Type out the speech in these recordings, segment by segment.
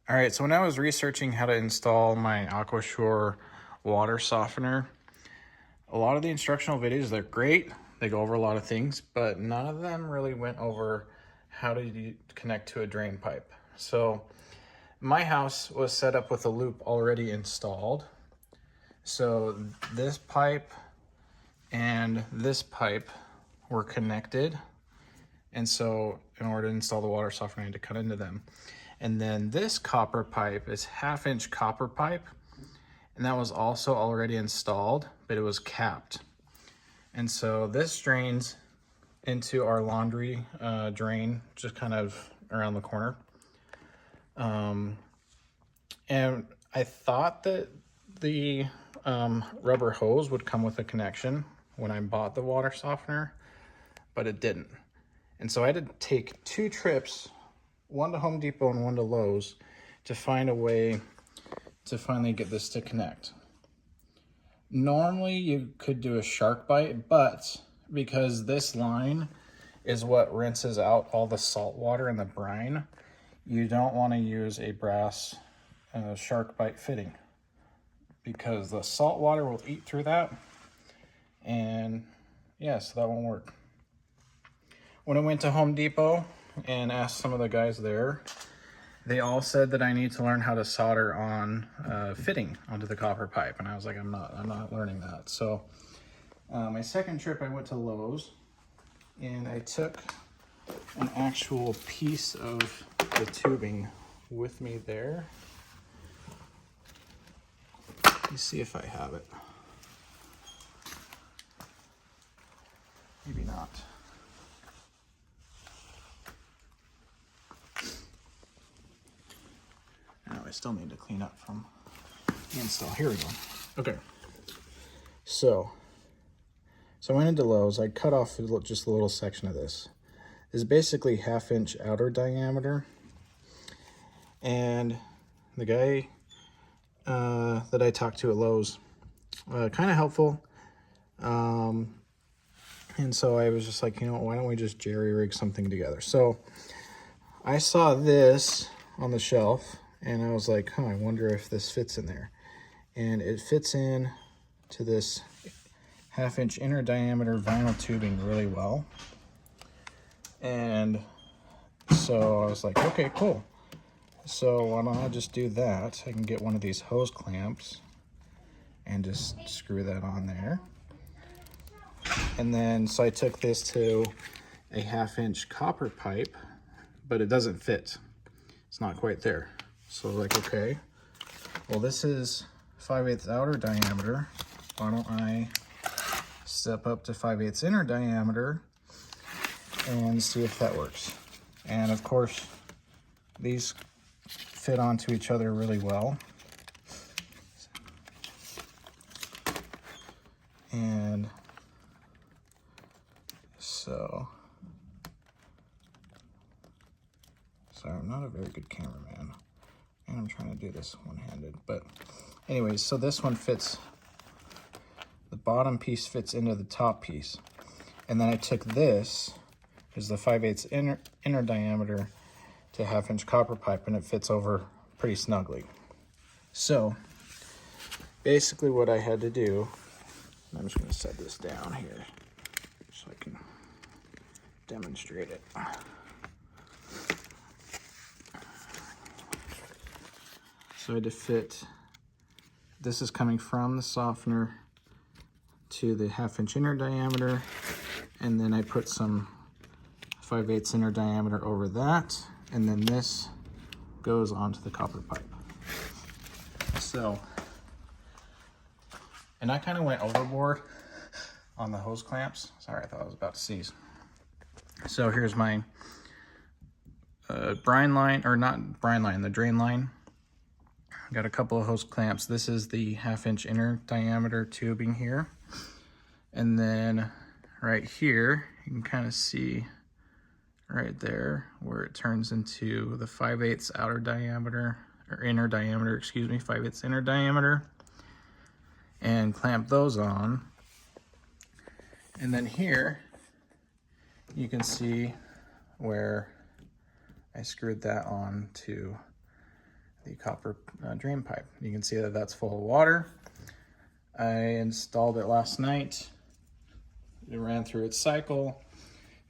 All right, so when I was researching how to install my Aquasure water softener, a lot of the instructional videos, they're great. They go over a lot of things, but none of them really went over how to connect to a drain pipe. So my house was set up with a loop already installed. So this pipe and this pipe were connected. And so in order to install the water softener, I had to cut into them. And then this copper pipe is 1/2-inch copper pipe. And that was also already installed, but it was capped. And so this drains into our laundry drain, just kind of around the corner. And I thought that the rubber hose would come with a connection when I bought the water softener, but it didn't. And so I had to take 2 trips, one to Home Depot and one to Lowe's, to find a way to finally get this to connect. Normally you could do a shark bite, but because this line is what rinses out all the salt water and the brine, you don't want to use a brass shark bite fitting because the salt water will eat through that, and yeah, so that won't work. When I went to Home Depot and asked some of the guys there, they all said that I need to learn how to solder on fitting onto the copper pipe, and I was like, I'm not learning that. So my second trip, I went to Lowe's, and I took an actual piece of the tubing with me there. Let me see if I have it. Maybe not. I still need to clean up from the install. Here we go. Okay. So I went into Lowe's. I cut off just a little section of this. This is basically 1/2-inch outer diameter. And the guy that I talked to at Lowe's, kind of helpful. And so I was just like, why don't we just jerry rig something together? So I saw this on the shelf, and I was like, I wonder if this fits in there. And it fits in to this 1/2-inch inner diameter vinyl tubing really well. And so I was like, okay, cool. So why don't I just do that? I can get one of these hose clamps and just screw that on there. And then, so I took this to a 1/2-inch copper pipe, but it doesn't fit. It's not quite there. So like, okay, well, this is 5/8 outer diameter. Why don't I step up to 5/8 inner diameter and see if that works? And of course, these fit onto each other really well. And so, sorry, I'm not a very good cameraman. And I'm trying to do this one-handed, but anyways, so this one fits, the bottom piece fits into the top piece. And then I took this, is the 5/8 inner diameter, to 1/2-inch copper pipe, and it fits over pretty snugly. So basically what I had to do, I'm just gonna set this down here so I can demonstrate it. So I had to fit, this is coming from the softener to the 1/2-inch inner diameter, and then I put some 5/8 inner diameter over that, and then this goes onto the copper pipe. So, and I kind of went overboard on the hose clamps. Sorry, I thought I was about to sneeze. So here's my brine line, or not brine line, the drain line. Got a couple of hose clamps. This is the 1/2-inch inner diameter tubing here. And then right here, you can kind of see right there where it turns into the 5/8 outer diameter, or inner diameter, excuse me, 5/8 inner diameter. And clamp those on. And then here, you can see where I screwed that on to the copper drain pipe. You can see that that's full of water. I installed it last night. It ran through its cycle,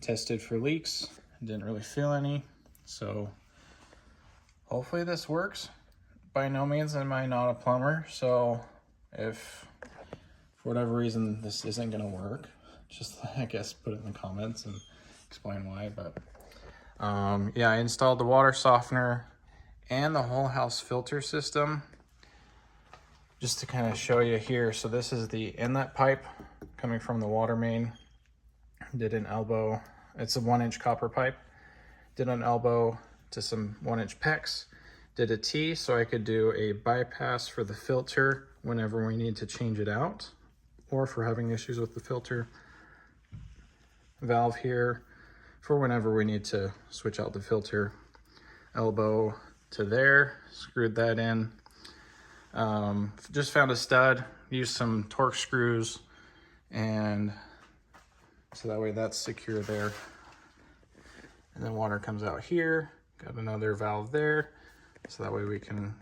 tested for leaks, didn't really feel any. So hopefully this works. By no means am I not a plumber, so if for whatever reason this isn't gonna work, just I guess put it in the comments and explain why. But yeah, I installed the water softener and the whole house filter system just to kind of show you here. So this is the inlet pipe coming from the water main. Did an elbow, it's a 1-inch copper pipe. Did an elbow to some 1-inch PEX. Did a T so I could do a bypass for the filter whenever we need to change it out, or if we're having issues with the filter. Valve here for whenever we need to switch out the filter. Elbow to there, screwed that in. Just found a stud, used some torque screws, and so that way that's secure there. And then water comes out here, got another valve there, so that way we can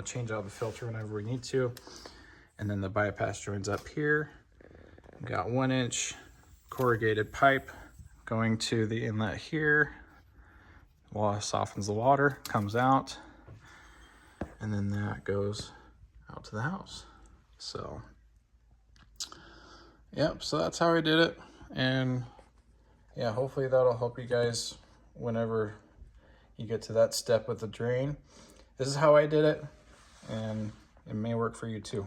change out the filter whenever we need to. And then the bypass joins up here. Got 1-inch corrugated pipe going to the inlet here. Water softens the water, comes out, and then that goes out to the house. So yep, so that's how I did it. And yeah, hopefully that'll help you guys whenever you get to that step with the drain. This is how I did it, and it may work for you too.